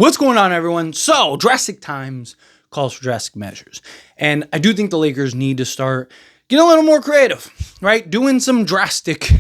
What's going on, everyone? So, drastic times calls for drastic measures. And I do think the Lakers need to start getting a little more creative, right? Doing some drastic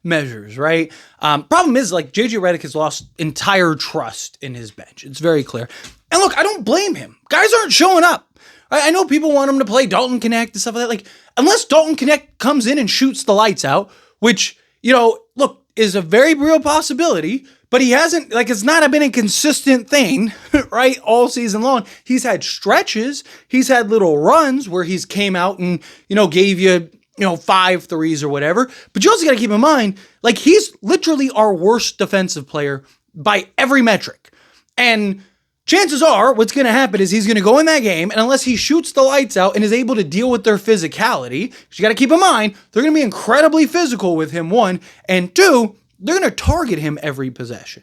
measures, right? Problem is, like, JJ Redick has lost entire trust in his bench. It's very clear. And look, I don't blame him. Guys aren't showing up. Right? I know people want him to play Dalton Connect and stuff like that. Like, unless Dalton Connect comes in and shoots the lights out, which, look, is a very real possibility. But he hasn't, it's not been a consistent thing, right, all season long. He's had stretches. He's had little runs where he's came out and, gave you, 5 threes or whatever. But you also got to keep in mind, he's literally our worst defensive player by every metric. And chances are what's going to happen is he's going to go in that game, and unless he shoots the lights out and is able to deal with their physicality, you got to keep in mind, they're going to be incredibly physical with him, one, and two, they're going to target him every possession,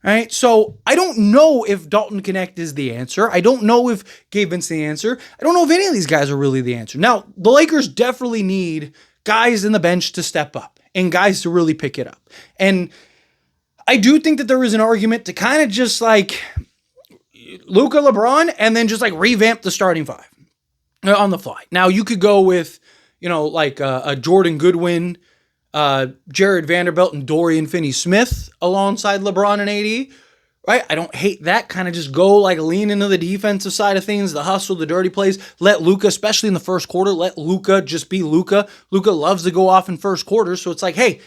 right? So I don't know if Dalton Connect is the answer. I don't know if Gabe Vincent's the answer. I don't know if any of these guys are really the answer. Now, the Lakers definitely need guys in the bench to step up and guys to really pick it up. And I do think that there is an argument to kind of just Luka, LeBron, and then just revamp the starting five on the fly. Now, you could go with, a Jordan Goodwin, Jared Vanderbilt and Dorian Finney-Smith alongside LeBron and AD, right? I don't hate that. Kind of just go lean into the defensive side of things, the hustle, the dirty plays. Let Luka, especially in the first quarter, let Luka just be Luka. Luka loves to go off in first quarter, so it's hey,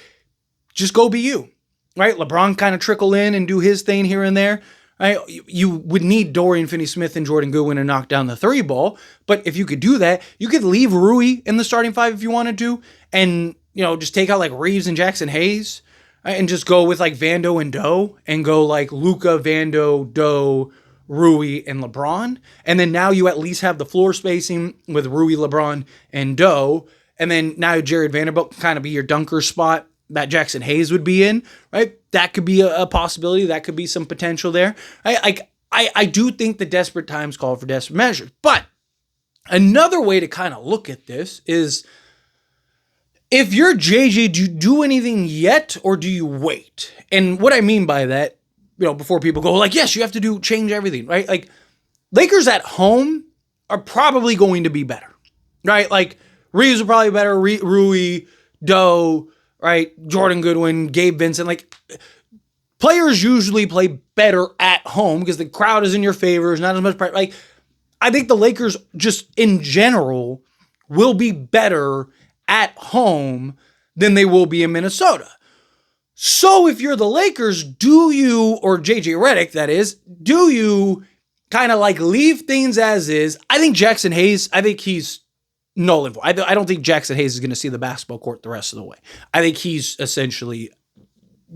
just go be you, right? LeBron kind of trickle in and do his thing here and there. Right? You would need Dorian Finney-Smith and Jordan Goodwin to knock down the three ball, but if you could do that, you could leave Rui in the starting five if you wanted to, and just take out Reeves and Jackson Hayes, right? And just go with Vando and Doe, and go Luka, Vando, Doe, Rui, and LeBron. And then now you at least have the floor spacing with Rui, LeBron, and Doe. And then now Jared Vanderbilt can kind of be your dunker spot that Jackson Hayes would be in, right? That could be a possibility. That could be some potential there. I do think the desperate times call for desperate measures. But another way to kind of look at this is, if you're JJ, do you do anything yet, or do you wait? And what I mean by that, before people go yes, you have to change everything, right? Lakers at home are probably going to be better, right? Reeves are probably better, Rui, Doe, right? Jordan Goodwin, Gabe Vincent, players usually play better at home because the crowd is in your favor. There's not as much pressure. I think the Lakers just in general will be better at home than they will be in Minnesota. So if you're the Lakers, do you, or JJ Redick, that is, do you kind of leave things as is? I think Jackson Hayes, he's null and void. I don't think Jackson Hayes is going to see the basketball court the rest of the way. I think he's essentially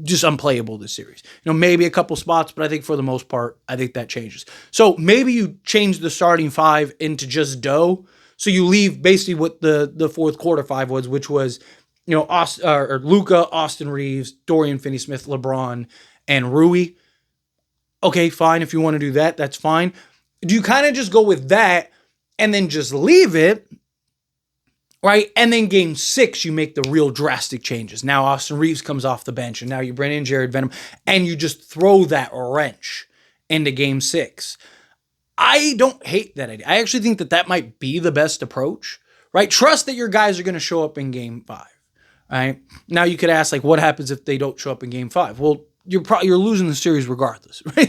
just unplayable this series. Maybe a couple spots, but I think for the most part, I think that changes. So maybe you change the starting five into just Doe. So you leave basically what the fourth quarter five was, which was, Luka, Austin Reeves, Dorian Finney-Smith, LeBron, and Rui. Okay, fine. If you want to do that, that's fine. Do you kind of just go with that and then just leave it, right? And then game 6, you make the real drastic changes. Now Austin Reeves comes off the bench, and now you bring in Jared Vanderbilt, and you just throw that wrench into game 6. I don't hate that idea. I actually think that might be the best approach, right? Trust that your guys are going to show up in game 5, right? Now you could ask, what happens if they don't show up in game 5? Well, you're losing the series regardless, right?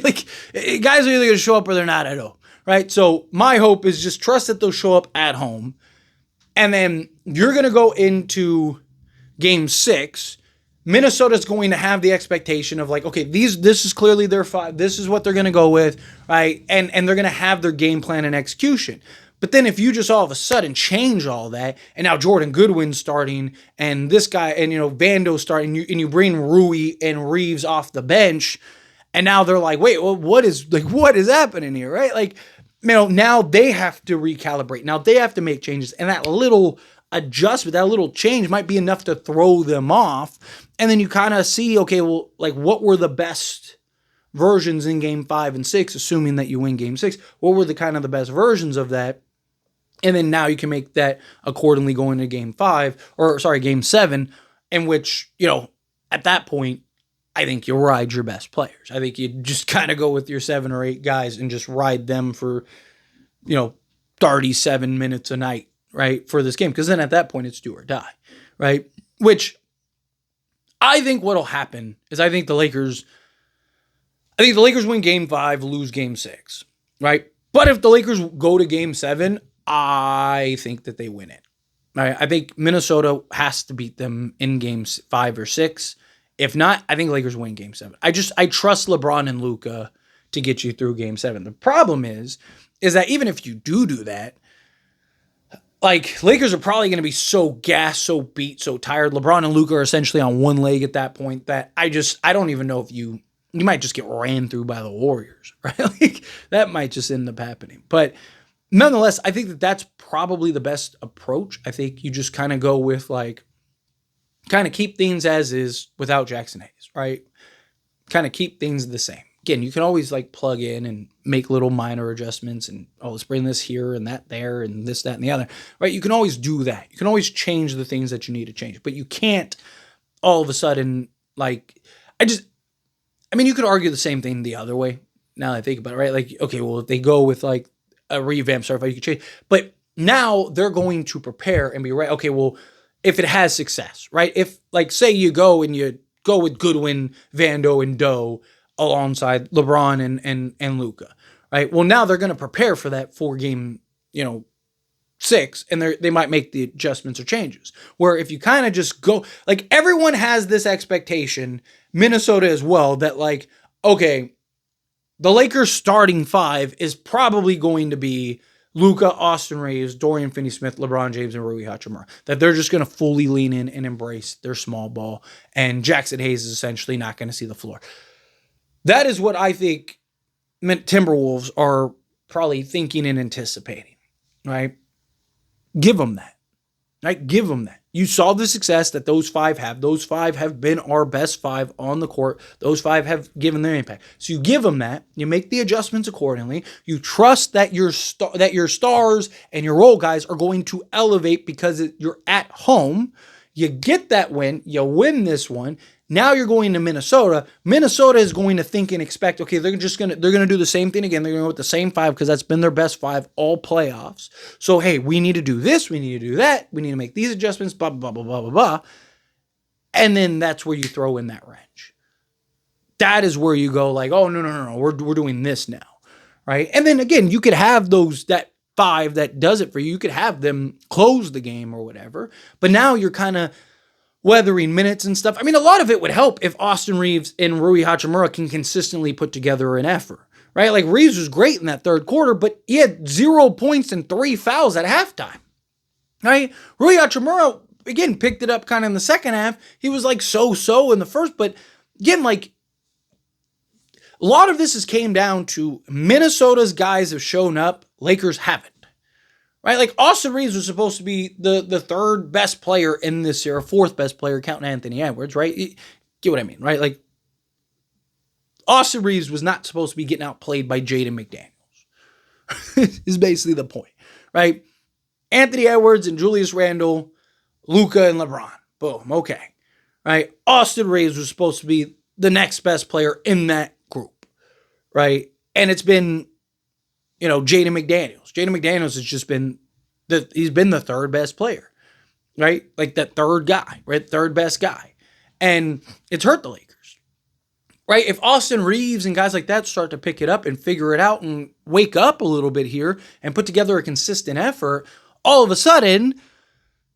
Guys are either going to show up or they're not at all, right? So my hope is just trust that they'll show up at home, and then you're going to go into game 6. Minnesota's going to have the expectation of okay, this is clearly their 5. This is what they're going to go with, right? And they're going to have their game plan and execution. But then if you just all of a sudden change all that, and now Jordan Goodwin's starting, and this guy, and Vando's starting, and you bring Rui and Reeves off the bench, and now they're wait, well, what is happening here, right? Now they have to recalibrate. Now they have to make changes, and that little adjustment, that little change might be enough to throw them off. And then you kind of see, okay, well, what were the best versions in game 5 and 6, assuming that you win game 6? What were the best versions of that? And then now you can make that accordingly going into game 7, in which, at that point, I think you ride your best players. I think you just kind of go with your 7 or 8 guys and just ride them for, 37 minutes a night, right, for this game. Because then at that point, it's do or die, right? Which I think what'll happen is I think the Lakers win game 5, lose game 6, right? But if the Lakers go to game 7, I think that they win it. Right? I think Minnesota has to beat them in games 5 or 6. If not, I think Lakers win game 7. I trust LeBron and Luka to get you through game 7. The problem is that even if you do that, like, Lakers are probably going to be so gassed, so beat, so tired. LeBron and Luka are essentially on one leg at that point that I don't even know if you might just get ran through by the Warriors, right? Like, that might just end up happening. But nonetheless, I think that that's probably the best approach. I think you just kind of go with, like, kind of keep things as is without Jackson Hayes, right? Kind of keep things the same. Again, you can always, like, plug in and make little minor adjustments and, let's bring this here and that there and this, that, and the other, right? You can always do that. You can always change the things that you need to change, but you can't all of a sudden, like, you could argue the same thing the other way now that I think about it, right? Like, okay, well, if they go with, like, a revamp start, you could change, but now they're going to prepare and be right. Okay, well, if it has success, right? If, like, say you go with Goodwin, Vando, and Doe alongside LeBron and Luka, right? Well, now they're going to prepare for that 4-game, 6, and they might make the adjustments or changes. Where if you kind of just go, like, everyone has this expectation, Minnesota as well, that, like, okay, the Lakers starting 5 is probably going to be Luka, Austin Reeves, Dorian Finney-Smith, LeBron James, and Rui Hachimura. That they're just going to fully lean in and embrace their small ball, and Jackson Hayes is essentially not going to see the floor. That is what I think Timberwolves are probably thinking and anticipating, right? Give them that, right? Give them that. You saw the success that those 5 have. Those 5 have been our best 5 on the court. Those 5 have given their impact. So you give them that. You make the adjustments accordingly. You trust that your stars and your role guys are going to elevate because you're at home. You get that win. You win this one. Now you're going to Minnesota. Minnesota is going to think and expect, okay, they're going to do the same thing again. They're going to go with the same 5 because that's been their best 5 all playoffs. So, hey, we need to do this. We need to do that. We need to make these adjustments, blah, blah, blah, blah, blah, blah. And then that's where you throw in that wrench. That is where you go like, oh, no. We're doing this now, right? And then, again, you could have that 5 that does it for you. You could have them close the game or whatever. But now you're kind of weathering minutes and stuff. A lot of it would help if Austin Reeves and Rui Hachimura can consistently put together an effort, right? Like, Reeves was great in that third quarter, but he had 0 points and 3 fouls at halftime, right? Rui Hachimura, again, picked it up kind of in the second half. He was like so in the first, but again, like, a lot of this came down to Minnesota's guys have shown up, Lakers haven't. Right? Like, Austin Reeves was supposed to be the third best player in this year, or fourth best player, counting Anthony Edwards, right? You get what I mean, right? Like, Austin Reeves was not supposed to be getting outplayed by Jaden McDaniels, is basically the point, right? Anthony Edwards and Julius Randle, Luka and LeBron. Boom, okay. Right? Austin Reeves was supposed to be the next best player in that group, right? And it's been, Jaden McDaniels. Jaden McDaniels has just been he's been the third best player, right? Like, that third guy, right? Third best guy. And it's hurt the Lakers, right? If Austin Reeves and guys like that start to pick it up and figure it out and wake up a little bit here and put together a consistent effort, all of a sudden,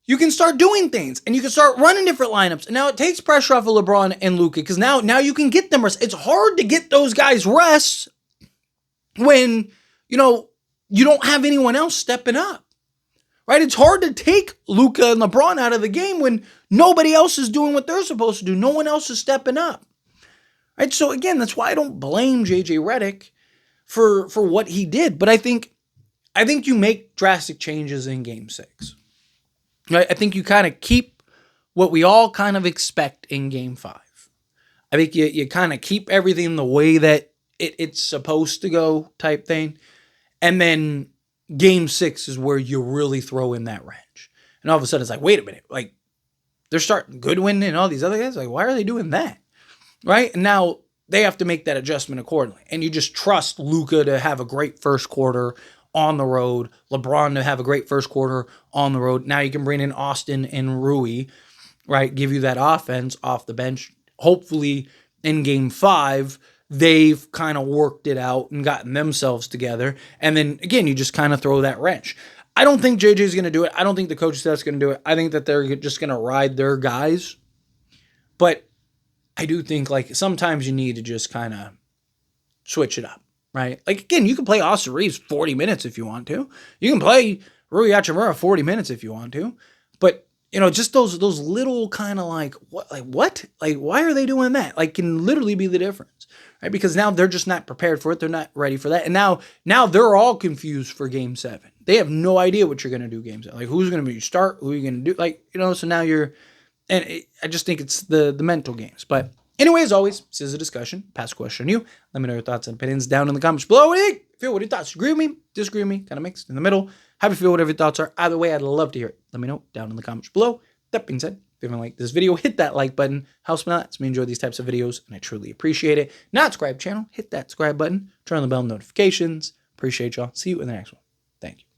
you can start doing things and you can start running different lineups. And now it takes pressure off of LeBron and Luka because now you can get them rest. It's hard to get those guys rest when, you don't have anyone else stepping up, right? It's hard to take Luka and LeBron out of the game when nobody else is doing what they're supposed to do. No one else is stepping up, right? So again, that's why I don't blame JJ Redick for what he did. But I think you make drastic changes in Game 6, right? I think you kind of keep what we all kind of expect in Game 5. I think you kind of keep everything the way that it's supposed to go, type thing. And then Game 6 is where you really throw in that wrench. And all of a sudden it's like, wait a minute, like, they're starting Goodwin and all these other guys. Like, why are they doing that? right? And now they have to make that adjustment accordingly. And you just trust Luka to have a great first quarter on the road, LeBron to have a great first quarter on the road. Now you can bring in Austin and Rui, right? Give you that offense off the bench. Hopefully in game 5, they've kind of worked it out and gotten themselves together. And then again, you just kind of throw that wrench. I don't think JJ's going to do it. I don't think the coaching staff's going to do it. I think that they're just going to ride their guys. But I do think like sometimes you need to just kind of switch it up, right? Like again, you can play Austin Reeves 40 minutes if you want to. You can play Rui Hachimura 40 minutes if you want to. But just those little kind of like what? Like why are they doing that? Like can literally be the difference, right? Because now they're just not prepared for it. They're not ready for that. And now they're all confused for game 7. They have no idea what you're going to do game 7. Like who's going to be start, who are you going to do? Like, so now I just think it's the mental games. But anyway, as always, this is a discussion. Pass a question to you. Let me know your thoughts and opinions down in the comments below. What do you feel? What are your thoughts? Agree with me? Disagree with me? Kind of mixed in the middle. How do you feel? Whatever your thoughts are. Either way, I'd love to hear it. Let me know down in the comments below. That being said, if you haven't liked this video, hit that like button. Helps me out. Lets me enjoy these types of videos, and I truly appreciate it. Not subscribe channel, hit that subscribe button. Turn on the bell notifications. Appreciate y'all. See you in the next one. Thank you.